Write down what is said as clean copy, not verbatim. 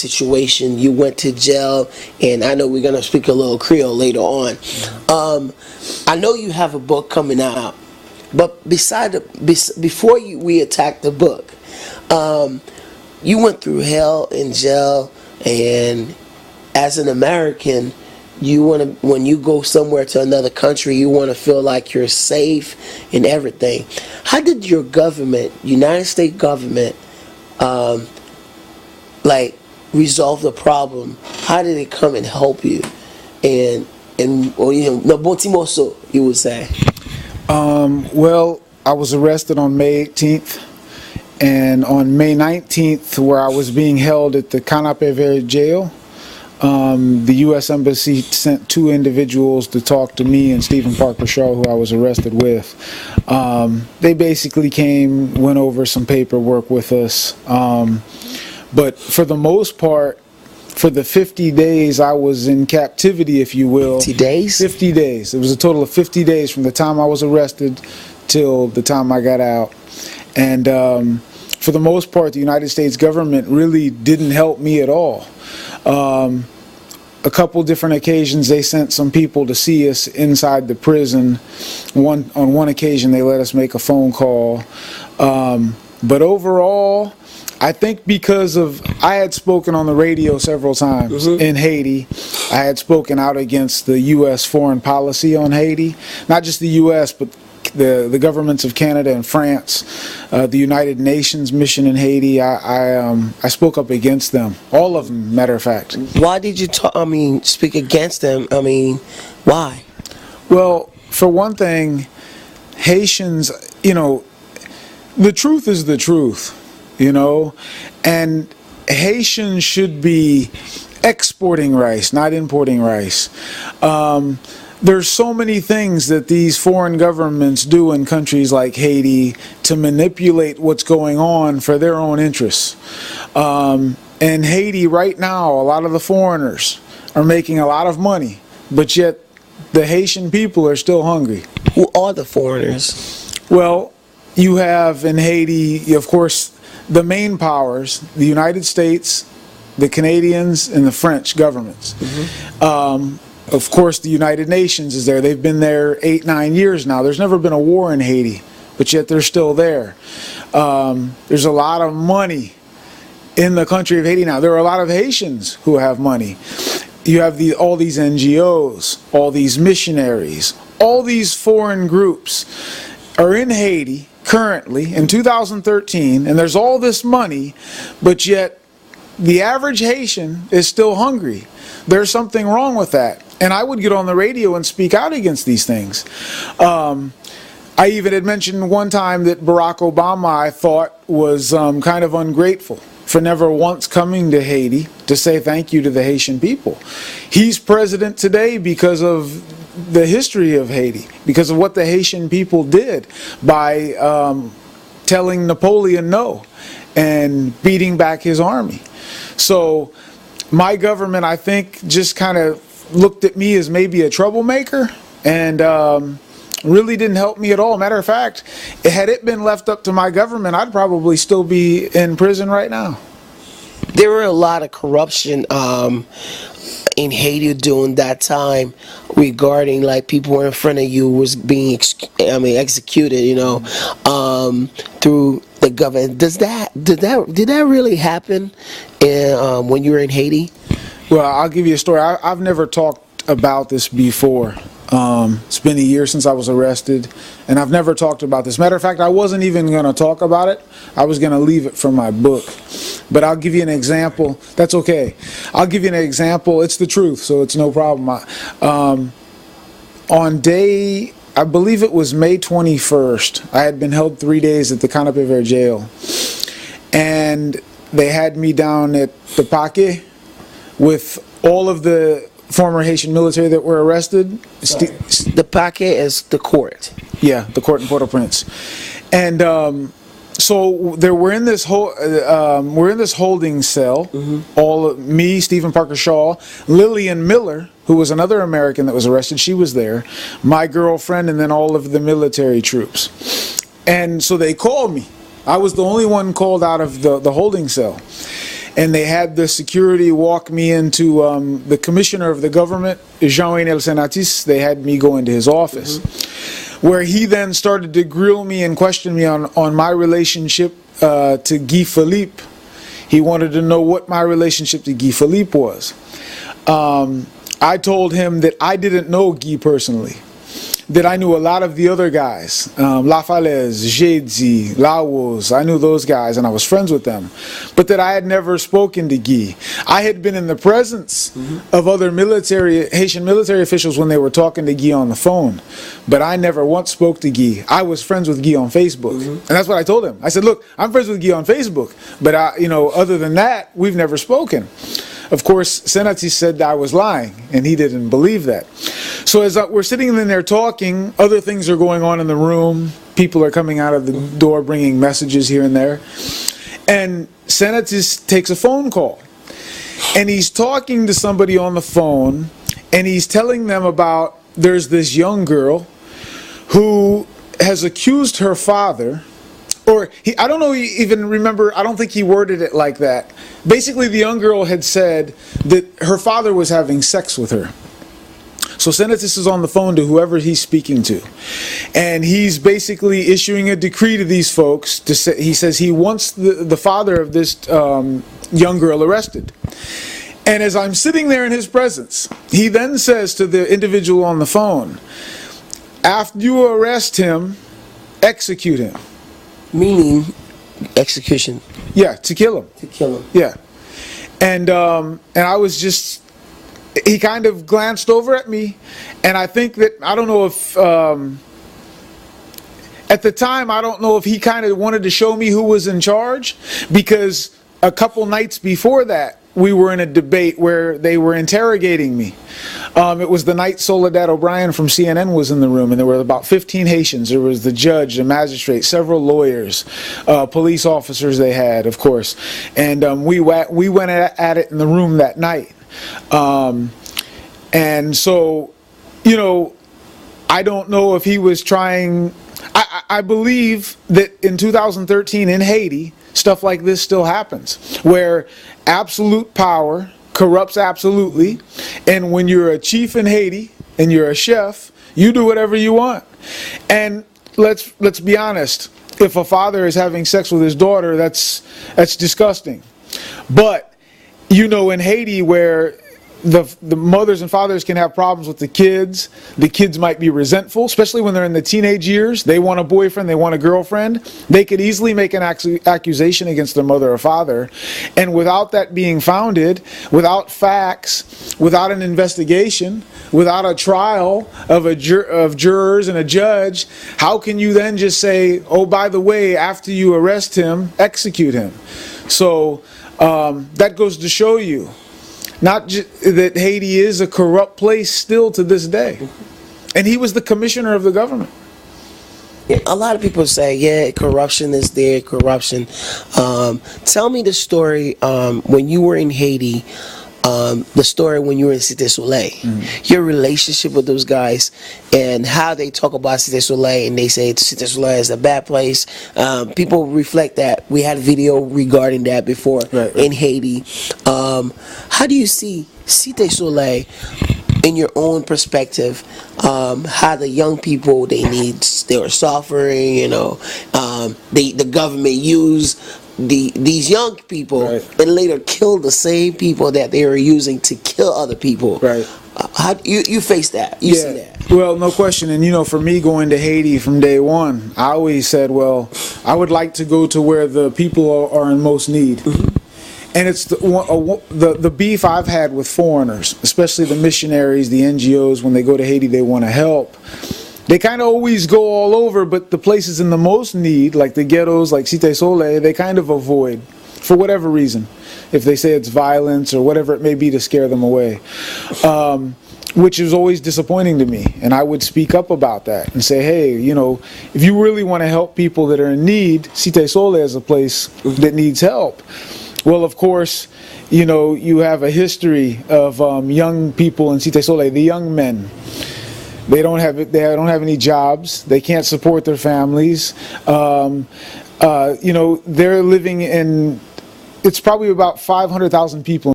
situation. You went to jail, and I know we're gonna speak a little Creole later on. I know you have a book coming out, but before we attack the book, you went through hell in jail, and as an American, when you go somewhere to another country, you want to feel like you're safe and everything. How did your government, United States government, resolve the problem? How did it come and help you? No bon timoso, you would say. Well, I was arrested on May 18th, and on May 19th, where I was being held at the Canape jail, the U.S. Embassy sent 2 individuals to talk to me and Stephen Parker Shaw, who I was arrested with. They basically went over some paperwork with us. But for the most part, for the 50 days I was in captivity, if you will. 50 days? 50 days. It was a total of 50 days from the time I was arrested till the time I got out. And for the most part, the United States government really didn't help me at all. A couple different occasions they sent some people to see us inside the prison. On one occasion they let us make a phone call. But overall, I think because I had spoken on the radio several times in Haiti. I had spoken out against the U.S. foreign policy on Haiti. Not just the U.S., but the governments of Canada and France, the United Nations mission in Haiti. I spoke up against them, all of them, matter of fact. Why did you speak against them? Why? Well, for one thing, Haitians, the truth is the truth, and Haitians should be exporting rice, not importing rice. There's so many things that these foreign governments do in countries like Haiti to manipulate what's going on for their own interests. In Haiti right now, a lot of the foreigners are making a lot of money, but yet the Haitian people are still hungry. Who are the foreigners? Well, you have in Haiti, of course, the main powers, the United States, the Canadians, and the French governments. Of course, the United Nations is there. They've been there 8-9 years now. There's never been a war in Haiti, but yet they're still there. There's a lot of money in the country of Haiti now. There are a lot of Haitians who have money. You have all these NGOs, all these missionaries, all these foreign groups are in Haiti currently in 2013, and there's all this money, but yet the average Haitian is still hungry. There's something wrong with that. And I would get on the radio and speak out against these things. I even had mentioned one time that Barack Obama, I thought, was kind of ungrateful for never once coming to Haiti to say thank you to the Haitian people. He's president today because of the history of Haiti, because of what the Haitian people did by telling Napoleon no and beating back his army. So my government, I think, just kind of looked at me as maybe a troublemaker and really didn't help me at all. Matter of fact, had it been left up to my government, I'd probably still be in prison right now. There were a lot of corruption in Haiti during that time regarding people were in front of you was being executed, through the government. Did that really happen when you were in Haiti? Well, I'll give you a story. I've never talked about this before. It's been a year since I was arrested, and I've never talked about this. Matter of fact, I wasn't even going to talk about it. I was going to leave it for my book. But I'll give you an example. That's okay. I'll give you an example. It's the truth, so it's no problem. I believe it was May 21st, I had been held 3 days at the Canape jail. And they had me down at the Paque with all of the former Haitian military that were arrested. The Paque is the court. Yeah, the court in Port-au-Prince. And so we're in this holding cell. All of me, Stephen Parker Shaw, Lillian Miller, who was another American that was arrested. She was there. My girlfriend, and then all of the military troops. And so they called me. I was the only one called out of the holding cell. and they had the security walk me into the commissioner of the government, Jean El Senatis. They had me go into his office, where he then started to grill me and question me on my relationship to Guy Philippe. He wanted to know what my relationship to Guy Philippe was. I told him that I didn't know Guy personally, that I knew a lot of the other guys, La Falaise, Jedzi, Laos. I knew those guys and I was friends with them, but that I had never spoken to Guy. I had been in the presence of other Haitian military officials when they were talking to Guy on the phone, but I never once spoke to Guy. I was friends with Guy on Facebook, and that's what I told him. I said, look, I'm friends with Guy on Facebook, but other than that, we've never spoken. Of course, Senatis said that I was lying, and he didn't believe that. So as we're sitting in there talking, other things are going on in the room. People are coming out of the door bringing messages here and there. And Senatis takes a phone call. And he's talking to somebody on the phone, and he's telling them about there's this young girl who has accused her father, or I don't know, even remember, I don't think he worded it like that. Basically, the young girl had said that her father was having sex with her. So Senatis is on the phone to whoever he's speaking to, and he's basically issuing a decree to these folks. He says he wants the father of this young girl arrested. And as I'm sitting there in his presence, he then says to the individual on the phone, after you arrest him, execute him. Meaning execution. Yeah, to kill him. To kill him. Yeah. And I was just, he kind of glanced over at me, and I think that, I don't know if, at the time, I don't know if he kind of wanted to show me who was in charge, because a couple nights before that, we were in a debate where they were interrogating me. It was the night Soledad O'Brien from CNN was in the room, and there were about 15 Haitians. There was the judge, the magistrate, several lawyers, police officers they had, of course. And we went at it in the room that night. And so, I don't know if he was trying... I believe that in 2013 in Haiti, stuff like this still happens, where absolute power corrupts absolutely, and when you're a chief in Haiti and you're a chef, you do whatever you want. And let's be honest, if a father is having sex with his daughter, that's disgusting. But in Haiti, where the mothers and fathers can have problems with the kids might be resentful, especially when they're in the teenage years. They want a boyfriend, they want a girlfriend. They could easily make an accusation against their mother or father, and without that being founded, without facts, without an investigation, without a trial of jurors and a judge, how can you then just say, oh, by the way, after you arrest him, execute him? So that goes to show you not that Haiti is a corrupt place still to this day. And he was the commissioner of the government. Yeah, a lot of people say, yeah, corruption is there, corruption. Tell me the story when you were in Haiti, the story when you were in Cité Soleil, your relationship with those guys, and how they talk about Cité Soleil, and they say Cité Soleil is a bad place. People reflect that. We had a video regarding that before in Haiti. How do you see Cité Soleil in your own perspective? How the young people, they were suffering, the government used these young people and later killed the same people that they were using to kill other people. How you face that? You see that? Well, no question. And for me, going to Haiti from day one, I always said, well, I would like to go to where the people are in most need. And it's the beef I've had with foreigners, especially the missionaries, the NGOs. When they go to Haiti, they want to help. They kind of always go all over, but the places in the most need, like the ghettos, like Cité Soleil, they kind of avoid for whatever reason. If they say it's violence or whatever it may be to scare them away. Which is always disappointing to me. And I would speak up about that and say, hey, if you really want to help people that are in need, Cité Soleil is a place that needs help. Well, of course, you have a history of young people in Cité Soleil, the young men. They don't have any jobs. They can't support their families. They're living in it's probably about 500,000 people